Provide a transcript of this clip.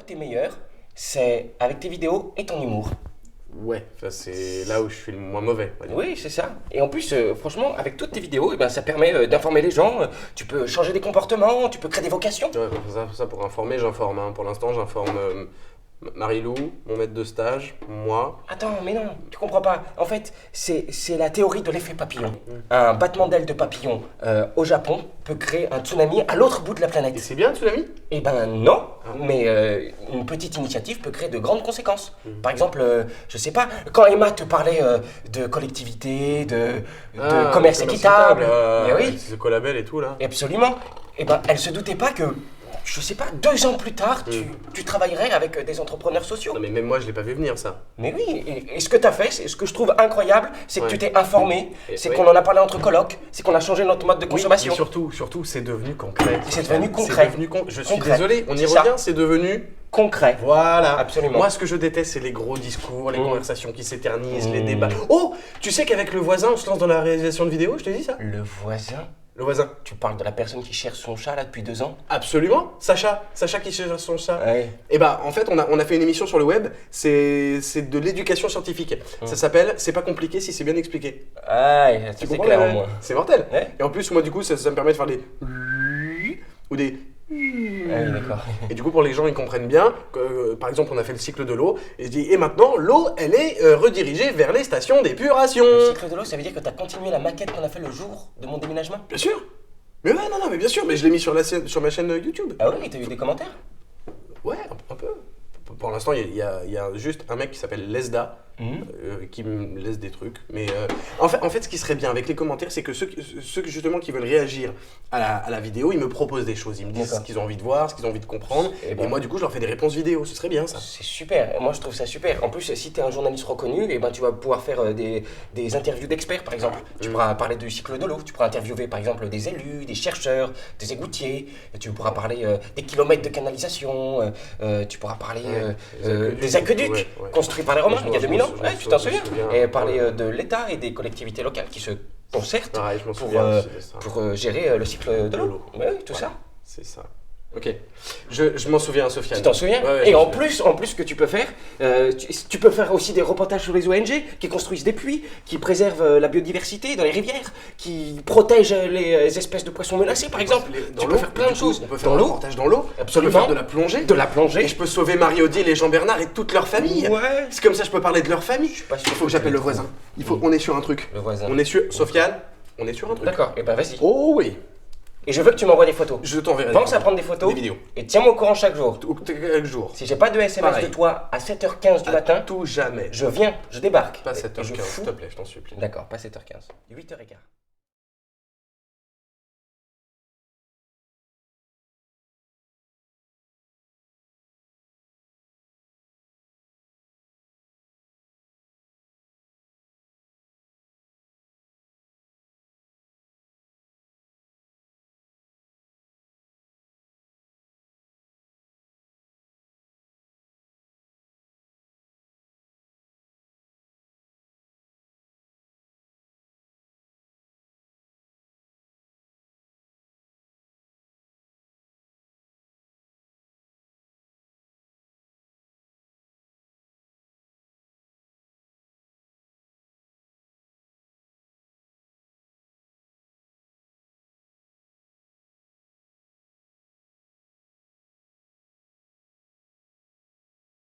t'es meilleur, c'est avec tes vidéos et ton humour. Ouais, enfin, c'est là où je suis le moins mauvais. On va dire. Oui, c'est ça. Et en plus, franchement, avec toutes tes vidéos, eh ben, ça permet d'informer les gens. Tu peux changer des comportements, tu peux créer des vocations. Ouais, ça, pour informer, j'informe. Hein. Pour l'instant, j'informe Marie-Lou, mon maître de stage, moi. Attends, mais non, tu comprends pas. En fait, c'est la théorie de l'effet papillon. Un battement d'aile de papillon au Japon peut créer un tsunami à l'autre bout de la Et planète. c'est bien, tsunami? Eh ben non, mais une petite initiative peut créer de grandes conséquences. Par exemple, je sais pas, quand Emma te parlait de collectivité, de commerce équitable, eh oui, C'est le collabel et tout là. absolument. Eh ben, elle se doutait pas que, je sais pas, 2 ans plus tard, tu travaillerais avec des entrepreneurs sociaux. Non mais même moi je l'ai pas vu venir ça. Mais oui, et ce que tu as fait, ce que je trouve incroyable, c'est que Ouais. tu t'es informé, Et c'est oui. qu'on en a parlé entre colocs, c'est qu'on a changé notre mode de consommation. Mais surtout, c'est devenu concret. C'est devenu concret. Je suis Concret. désolé, on y C'est ça. revient, c'est devenu. Concret. Voilà. Absolument. Moi, ce que je déteste, c'est les gros discours, les conversations qui s'éternisent, les débats. Oh, tu sais qu'avec le voisin, on se lance dans la réalisation de vidéos, je te dis ça? Le voisin, Le voisin. tu parles de la personne qui cherche son chat là depuis 2 ans? Absolument. Sacha qui cherche son chat. Ouais. Et bah, en fait, on a fait une émission sur le web, c'est de l'éducation scientifique. Ça s'appelle C'est pas compliqué si c'est bien expliqué. Ah, ça Tu c'est comprends clair le- au moins. C'est mortel. Ouais. Et en plus, moi, du coup, ça me permet de faire des. Ou des. Ah oui, d'accord. Et du coup, pour les gens, ils comprennent bien que, par exemple, on a fait le cycle de l'eau, et je dis, et maintenant, l'eau, elle est redirigée vers les stations d'épuration. Le cycle de l'eau, ça veut dire que tu as continué la maquette qu'on a fait le jour de mon déménagement? Bien sûr. Mais ouais, non, mais bien sûr, mais je l'ai mis sur sur ma chaîne YouTube. Ah oui, t'as eu des commentaires? Ouais, un peu. Pour l'instant, il y a juste un mec qui s'appelle Lesda, qui me laisse des trucs. Mais en fait, ce qui serait bien avec les commentaires, c'est que ceux justement qui veulent réagir à la vidéo, ils me proposent des choses. Ils me disent ce D'accord. qu'ils ont envie de voir, ce qu'ils ont envie de comprendre. Eh Et ben. moi, du coup, je leur fais des réponses vidéo. Ce serait bien, ça. C'est super, moi je trouve ça super. En plus, si tu es un journaliste reconnu, eh ben, tu vas pouvoir faire des interviews d'experts par exemple. Tu pourras parler du cycle de l'eau, tu pourras interviewer par exemple des élus, des chercheurs, des égoutiers, tu pourras parler des kilomètres de canalisation, tu pourras parler des aqueducs ouais. construits par les Romains il y a 2000 ans. je me Ouais, tu t'en souviens, souviens. ouais. Et parler de l'État et des collectivités locales qui se concertent Pareil, je m'en pour, souviens aussi de ça. pour gérer le cycle de l'eau. Ouais, tout Ouais, ça. C'est ça. Ok. Je m'en souviens, Sofiane. Tu t'en souviens? Ouais, je Et m'en en souviens. plus, ce que tu peux faire, tu peux faire aussi des reportages sur les ONG qui construisent des puits, qui préservent la biodiversité dans les rivières, qui protègent les espèces de poissons menacées, par exemple. Dans Tu l'eau, peux faire plein de du coup, choses. On peut faire Dans un l'eau, reportage dans l'eau. Absolument. Je peux faire de la plongée. de la plongée. Et je peux sauver Marie-Odile et Jean-Bernard et toute leur famille. Ouais. C'est comme ça, je peux parler de leur famille. pas sûr Il faut que que j'appelle tu le voisin. On est sur un truc. Le voisin. On est sur. Sofiane, on est sur un truc. D'accord, et ben vas-y. Oh oui. Et je veux que tu m'envoies des photos. Je t'enverrai. Pense à prendre des photos. Des vidéos. Et tiens-moi au courant chaque jour. Chaque jour. Si j'ai pas de SMS Pareil. de toi à 7h15 du matin, Tout jamais. je viens, je débarque. Pas Et 7h15, je s'il fous. te plaît, je t'en supplie. D'accord, pas 7h15. 8h15.